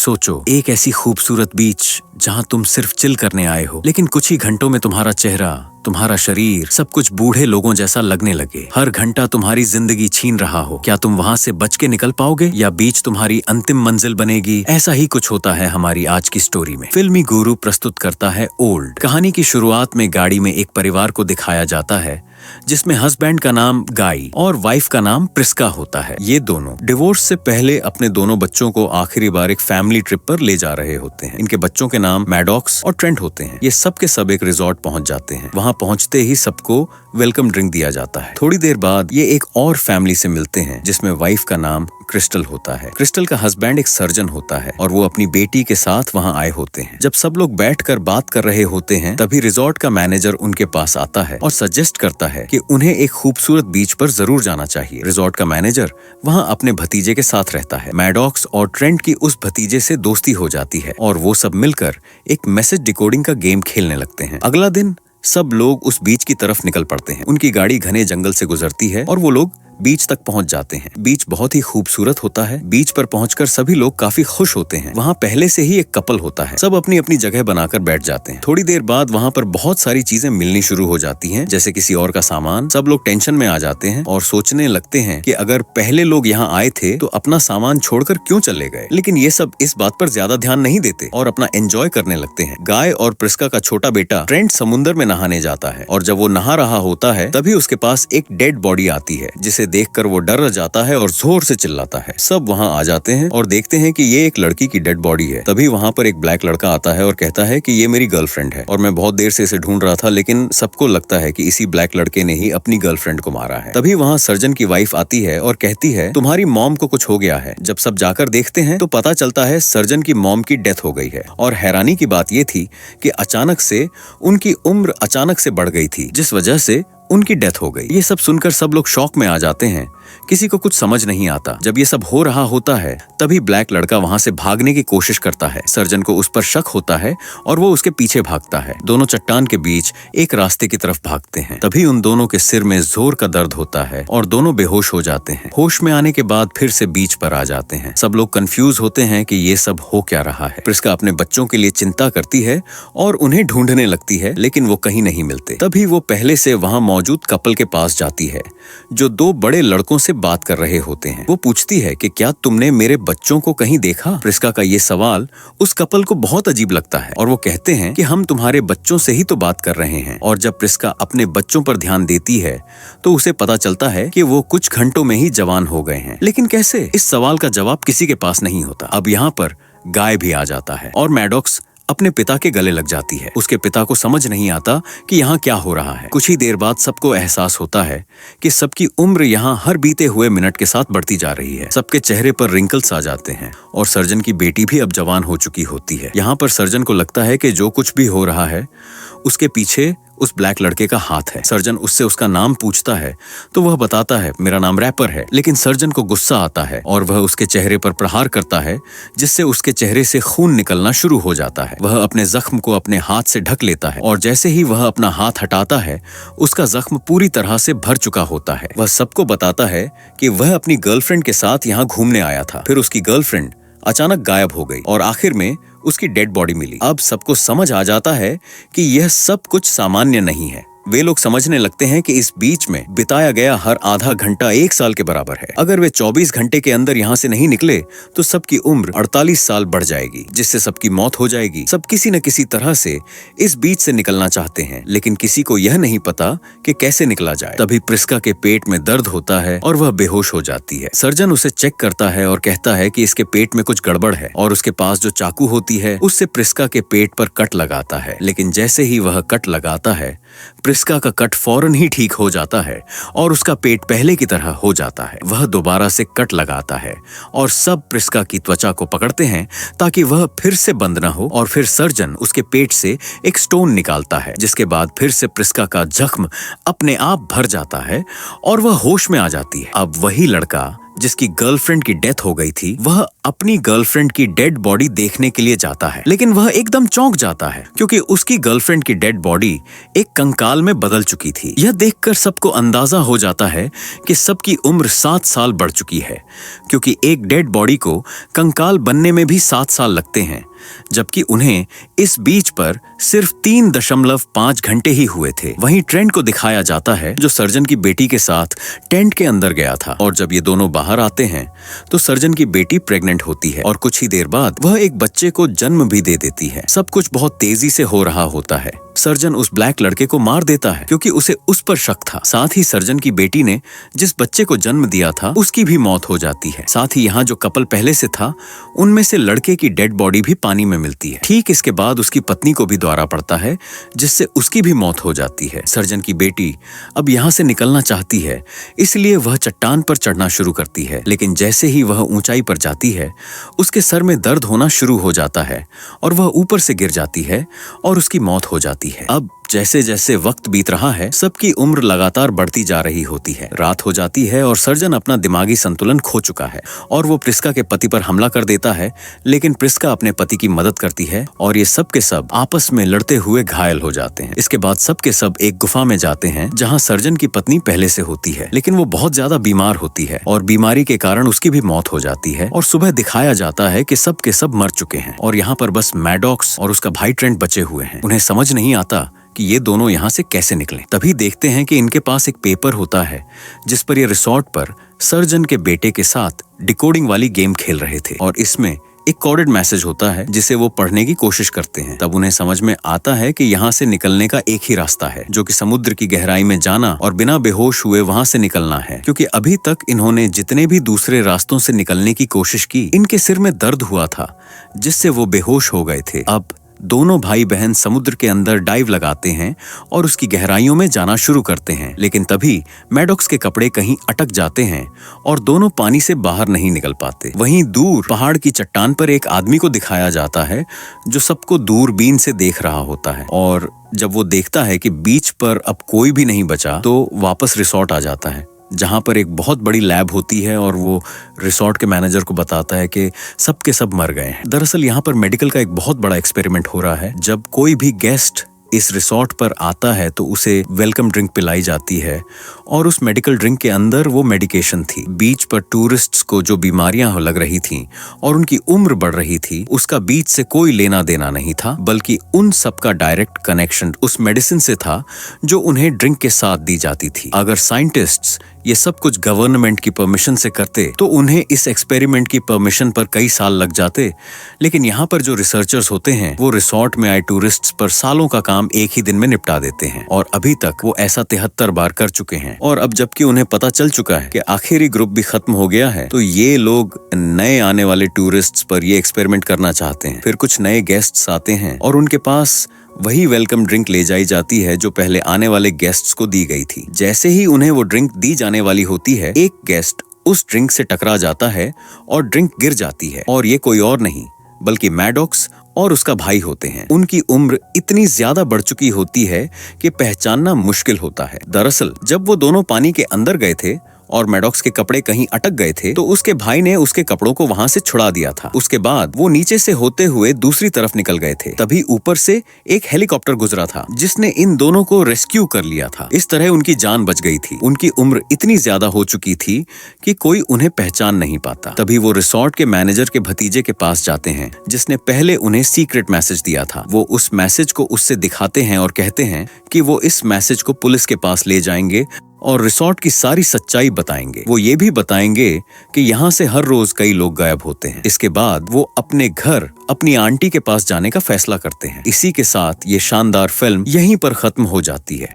सोचो, एक ऐसी खूबसूरत बीच जहाँ तुम सिर्फ चिल करने आए हो, लेकिन कुछ ही घंटों में तुम्हारा चेहरा, तुम्हारा शरीर, सब कुछ बूढ़े लोगों जैसा लगने लगे। हर घंटा तुम्हारी जिंदगी छीन रहा हो। क्या तुम वहाँ से बच के निकल पाओगे या बीच तुम्हारी अंतिम मंजिल बनेगी? ऐसा ही कुछ होता है हमारी आज की स्टोरी में। फिल्मी गुरु प्रस्तुत करता है ओल्ड। कहानी की शुरुआत में गाड़ी में एक परिवार को दिखाया जाता है जिसमें हस्बैंड का नाम गाई और वाइफ का नाम प्रिस्का होता है। ये दोनों डिवोर्स से पहले अपने दोनों बच्चों को आखिरी बार एक फैमिली ट्रिप पर ले जा रहे होते हैं। इनके बच्चों के नाम मैडॉक्स और ट्रेंट होते हैं। ये सब के सब एक रिजॉर्ट पहुंच जाते हैं। वहां पहुंचते ही सबको वेलकम ड्रिंक दिया जाता है। थोड़ी देर बाद ये एक और फैमिली से मिलते हैं जिसमें वाइफ का नाम क्रिस्टल होता है। क्रिस्टल का हस्बैंड एक सर्जन होता है और वो अपनी बेटी के साथ वहाँ आए होते हैं। जब सब लोग बैठकर बात कर रहे होते हैं तभी रिजॉर्ट का मैनेजर उनके पास आता है और सजेस्ट करता है कि उन्हें एक खूबसूरत बीच पर जरूर जाना चाहिए। रिजॉर्ट का मैनेजर वहाँ अपने भतीजे के साथ रहता है। मैडॉक्स और ट्रेंट की उस भतीजे से दोस्ती हो जाती है और वो सब मिलकर एक मैसेज डिकोडिंग का गेम खेलने लगते हैं। अगला दिन सब लोग उस बीच की तरफ निकल पड़ते हैं। उनकी गाड़ी घने जंगल से गुजरती है और वो लोग बीच तक पहुंच जाते हैं। बीच बहुत ही खूबसूरत होता है। बीच पर पहुंचकर सभी लोग काफी खुश होते हैं। वहाँ पहले से ही एक कपल होता है। सब अपनी अपनी जगह बनाकर बैठ जाते हैं। थोड़ी देर बाद वहाँ पर बहुत सारी चीजें मिलनी शुरू हो जाती हैं, जैसे किसी और का सामान। सब लोग टेंशन में आ जाते हैं और सोचने लगते हैं कि अगर पहले लोग यहाँ आए थे तो अपना सामान छोड़कर क्यों चले गए। लेकिन ये सब इस बात पर ज्यादा ध्यान नहीं देते और अपना एंजॉय करने लगते हैं। गाय और प्रिस्का का छोटा बेटा ट्रेंट समुद्र में नहाने जाता है और जब वो नहा रहा होता है तभी उसके पास एक डेड बॉडी आती है, जिसे देखकर वो डर जाता है और जोर से चिल्लाता है। सब वहाँ आ जाते हैं और देखते हैं कि ये एक लड़की की डेड बॉडी है। तभी वहाँ पर एक ब्लैक लड़का आता है और कहता है कि ये मेरी गर्लफ्रेंड है और मैं बहुत देर से इसे ढूंढ रहा था, लेकिन सबको लगता है कि इसी ब्लैक लड़के ने ही अपनी गर्लफ्रेंड को मारा है। तभी वहाँ सर्जन की वाइफ आती है और कहती है तुम्हारी मॉम को कुछ हो गया है। जब सब जाकर देखते हैं तो पता चलता है सर्जन की मॉम की डेथ हो गई है। और हैरानी की बात ये थी कि अचानक से उनकी उम्र अचानक से बढ़ गई थी, जिस वजह से उनकी डेथ हो गई। ये सब सुनकर सब लोग शॉक में आ जाते हैं। किसी को कुछ समझ नहीं आता। जब ये सब हो रहा होता है तभी ब्लैक लड़का वहाँ से भागने की कोशिश करता है। सर्जन को उस पर शक होता है और वो उसके पीछे भागता है। दोनों चट्टान के बीच एक रास्ते की तरफ भागते हैं। तभी उन दोनों के सिर में जोर का दर्द होता है और दोनों बेहोश हो जाते हैं। होश में आने के बाद फिर से बीच पर आ जाते हैं। सब लोग कंफ्यूज होते हैं कि ये सब हो क्या रहा है। प्रिस्का अपने बच्चों के लिए चिंता करती है और उन्हें ढूंढने लगती है, लेकिन वो कहीं नहीं मिलते। तभी वो पहले से वहाँ मौजूद कपल के पास जाती है जो दो बड़े लड़कों से बात कर रहे होते हैं। वो पूछती है कि क्या तुमने मेरे बच्चों को कहीं देखा? प्रिस्का का ये सवाल उस कपल को बहुत अजीब लगता है और वो कहते हैं कि हम तुम्हारे बच्चों से ही तो बात कर रहे हैं। और जब प्रिस्का अपने बच्चों पर ध्यान देती है तो उसे पता चलता है कि वो कुछ घंटों में ही जवान हो गए हैं। लेकिन कैसे? इस सवाल का जवाब किसी के पास नहीं होता। अब यहाँ पर गाय भी आ जाता है और मैडॉक्स अपने पिता के गले लग जाती है। उसके पिता को समझ नहीं आता कि यहाँ क्या हो रहा है। कुछ ही देर बाद सबको एहसास होता है कि सबकी उम्र यहाँ हर बीते हुए मिनट के साथ बढ़ती जा रही है। सबके चेहरे पर रिंकल्स आ जाते हैं और सर्जन की बेटी भी अब जवान हो चुकी होती है। यहाँ पर सर्जन को लगता है कि जो कुछ भी हो रहा है उसके पीछे उस ब्लैक लड़के का हाथ है। सर्जन उससे उसका नाम पूछता है तो वह बताता है मेरा नाम रैपर है। लेकिन सर्जन को गुस्सा आता है और वह उसके चेहरे पर प्रहार करता है, जिससे उसके चेहरे से खून निकलना शुरू हो जाता है। वह अपने जख्म को अपने हाथ से ढक लेता है और जैसे ही वह अपना हाथ हटाता है उसका जख्म पूरी तरह से भर चुका होता है। वह सबको बताता है कि वह अपनी गर्लफ्रेंड के साथ यहाँ घूमने आया था। फिर उसकी गर्लफ्रेंड अचानक गायब हो गई और आखिर में उसकी डेड बॉडी मिली। अब सबको समझ आ जाता है कि यह सब कुछ सामान्य नहीं है। वे लोग समझने लगते हैं कि इस बीच में बिताया गया हर आधा घंटा 1 साल के बराबर है। अगर वे 24 घंटे के अंदर यहाँ से नहीं निकले तो सबकी उम्र 48 साल बढ़ जाएगी, जिससे सबकी मौत हो जाएगी। सब किसी न किसी तरह से इस बीच से निकलना चाहते हैं, लेकिन किसी को यह नहीं पता कि कैसे निकला जाए। तभी प्रिस्का के पेट में दर्द होता है और वह बेहोश हो जाती है। सर्जन उसे चेक करता है और कहता है कि इसके पेट में कुछ गड़बड़ है और उसके पास जो चाकू होती है उससे प्रिस्का के पेट पर कट लगाता है। लेकिन जैसे ही वह कट लगाता है प्रिस्का का कट फौरन ही ठीक हो जाता है और उसका पेट पहले की तरह हो जाता है। वह दोबारा से कट लगाता है और सब प्रिस्का की त्वचा को पकड़ते हैं ताकि वह फिर से बंद न हो। और फिर सर्जन उसके पेट से एक स्टोन निकालता है, जिसके बाद फिर से प्रिस्का का जख्म अपने आप भर जाता है और वह होश में आ जाती है। अब वही लड़का जिसकी गर्लफ्रेंड की डेथ हो गई थी, वह अपनी गर्लफ्रेंड की डेड बॉडी देखने के लिए जाता है। लेकिन वह एकदम चौंक जाता है क्योंकि उसकी गर्लफ्रेंड की डेड बॉडी एक कंकाल में बदल चुकी थी। यह देखकर सबको अंदाजा हो जाता है कि सबकी उम्र 7 साल बढ़ चुकी है, क्योंकि एक डेड बॉडी को कंकाल बनने में भी 7 साल लगते हैं, जबकि उन्हें इस बीच पर सिर्फ 3.5 घंटे ही हुए थे। वहीं ट्रेंट को दिखाया जाता है जो सर्जन की बेटी के साथ टेंट के अंदर गया था, और जब ये दोनों बाहर आते हैं तो सर्जन की बेटी प्रेग्नेंट होती है और कुछ ही देर बाद वह एक बच्चे को जन्म भी दे देती है। सब कुछ बहुत तेजी से हो रहा होता है। सर्जन उस ब्लैक लड़के को मार देता है क्योंकि उसे उस पर शक था। साथ ही सर्जन की बेटी ने जिस बच्चे को जन्म दिया था उसकी भी मौत हो जाती है। साथ ही यहाँ जो कपल पहले से था उनमें से लड़के की डेड बॉडी भी पानी में मिलती है। ठीक इसके बाद उसकी पत्नी को भी दौरा पड़ता है, जिससे उसकी भी मौत हो जाती है। सर्जन की बेटी अब यहाँ से निकलना चाहती है, इसलिए वह चट्टान पर चढ़ना शुरू करती है, लेकिन जैसे ही वह ऊंचाई पर जाती है उसके सर में दर्द होना शुरू हो जाता है और वह ऊपर से गिर जाती है और उसकी मौत हो जाती है। अब जैसे जैसे वक्त बीत रहा है सबकी उम्र लगातार बढ़ती जा रही होती है। रात हो जाती है और सर्जन अपना दिमागी संतुलन खो चुका है और वो प्रिस्का के पति पर हमला कर देता है, लेकिन प्रिस्का अपने पति की मदद करती है और ये सब के सब आपस में लड़ते हुए घायल हो जाते हैं। इसके बाद सब के सब एक गुफा में जाते हैं जहाँ सर्जन की पत्नी पहले से होती है, लेकिन वो बहुत ज्यादा बीमार होती है और बीमारी के कारण उसकी भी मौत हो जाती है। और सुबह दिखाया जाता है कि सब के सब मर चुके हैं और यहाँ पर बस मैडॉक्स और उसका भाई ट्रेंट बचे हुए हैं। उन्हें समझ नहीं आता कि ये दोनों यहाँ से कैसे निकले। तभी देखते हैं कि इनके पास एक पेपर होता है जिस पर ये रिसोर्ट पर सर्जन के बेटे के साथ डिकोडिंग वाली गेम खेल रहे थे और इसमें एक कोडेड मैसेज होता है जिसे वो पढ़ने की कोशिश करते हैं। तब उन्हें समझ में आता है कि यहाँ से निकलने का एक ही रास्ता है, जो कि समुद्र की गहराई में जाना और बिना बेहोश हुए वहाँ से निकलना है, क्योंकि अभी तक इन्होंने जितने भी दूसरे रास्तों से निकलने की कोशिश की इनके सिर में दर्द हुआ था जिससे वो बेहोश हो गए थे। अब दोनों भाई बहन समुद्र के अंदर डाइव लगाते हैं और उसकी गहराइयों में जाना शुरू करते हैं, लेकिन तभी मैडॉक्स के कपड़े कहीं अटक जाते हैं और दोनों पानी से बाहर नहीं निकल पाते। वहीं दूर पहाड़ की चट्टान पर एक आदमी को दिखाया जाता है जो सबको दूरबीन से देख रहा होता है, और जब वो देखता है कि बीच पर अब कोई भी नहीं बचा तो वापस रिसोर्ट आ जाता है, जहाँ पर एक बहुत बड़ी लैब होती है और वो रिसोर्ट के मैनेजर को बताता है कि सब के सब मर गए हैं। दरअसल यहाँ पर मेडिकल का एक बहुत बड़ा एक्सपेरिमेंट हो रहा है। जब कोई भी गेस्ट इस रिसोर्ट पर आता है तो उसे वेलकम ड्रिंक पिलाई जाती है और उस मेडिकल ड्रिंक के अंदर वो मेडिकेशन थी। बीच पर टूरिस्ट्स को जो बीमारियां लग रही थीं और उनकी उम्र बढ़ रही थी उसका बीच से कोई लेना देना नहीं था, बल्कि उन सबका डायरेक्ट कनेक्शन उस मेडिसिन से था जो उन्हें ड्रिंक के साथ दी जाती थी। अगर साइंटिस्ट्स ये सब कुछ गवर्नमेंट की परमिशन से करते तो उन्हें इस एक्सपेरिमेंट की परमिशन पर कई साल लग जाते, लेकिन यहाँ पर जो रिसर्चर्स होते हैं वो रिसोर्ट में आए टूरिस्ट्स पर सालों का काम एक ही दिन में निपटा देते हैं और अभी तक वो ऐसा 73 बार कर चुके हैं। और अब जबकि उन्हें पता चल चुका है कि आखिरी ग्रुप भी खत्म हो गया है तो ये लोग नए आने वाले टूरिस्ट्स पर ये एक्सपेरिमेंट करना चाहते हैं। फिर कुछ नए गेस्ट्स आते हैं और उनके पास वही वेलकम ड्रिंक ले जाई जाती है जो पहले आने वाले गेस्ट्स को दी गई थी। जैसे ही उन्हें वो ड्रिंक दी जाने वाली होती है एक गेस्ट उस ड्रिंक से टकरा जाता है और ड्रिंक गिर जाती है, और ये कोई और नहीं बल्कि मैडॉक्स और उसका भाई होते हैं। उनकी उम्र इतनी ज्यादा बढ़ चुकी होती है कि पहचानना मुश्किल होता है। दरअसल जब वो दोनों पानी के अंदर गए थे और मैडॉक्स के कपड़े कहीं अटक गए थे तो उसके भाई ने उसके कपड़ों को वहां से छुड़ा दिया था। उसके बाद वो नीचे से होते हुए दूसरी तरफ निकल गए थे। तभी ऊपर से एक हेलीकॉप्टर गुजरा था जिसने इन दोनों को रेस्क्यू कर लिया था। इस तरह उनकी जान बच गई थी। उनकी उम्र इतनी ज्यादा हो चुकी थी कि कोई उन्हें पहचान नहीं पाता। तभी वो रिसोर्ट के मैनेजर के भतीजे के पास जाते हैं जिसने पहले उन्हें सीक्रेट मैसेज दिया था। वो उस मैसेज को उससे दिखाते हैं और कहते हैं कि वो इस मैसेज को पुलिस के पास ले जाएंगे और रिसोर्ट की सारी सच्चाई बताएंगे। वो ये भी बताएंगे कि यहाँ से हर रोज कई लोग गायब होते हैं। इसके बाद वो अपने घर अपनी आंटी के पास जाने का फैसला करते हैं। इसी के साथ ये शानदार फिल्म यहीं पर खत्म हो जाती है।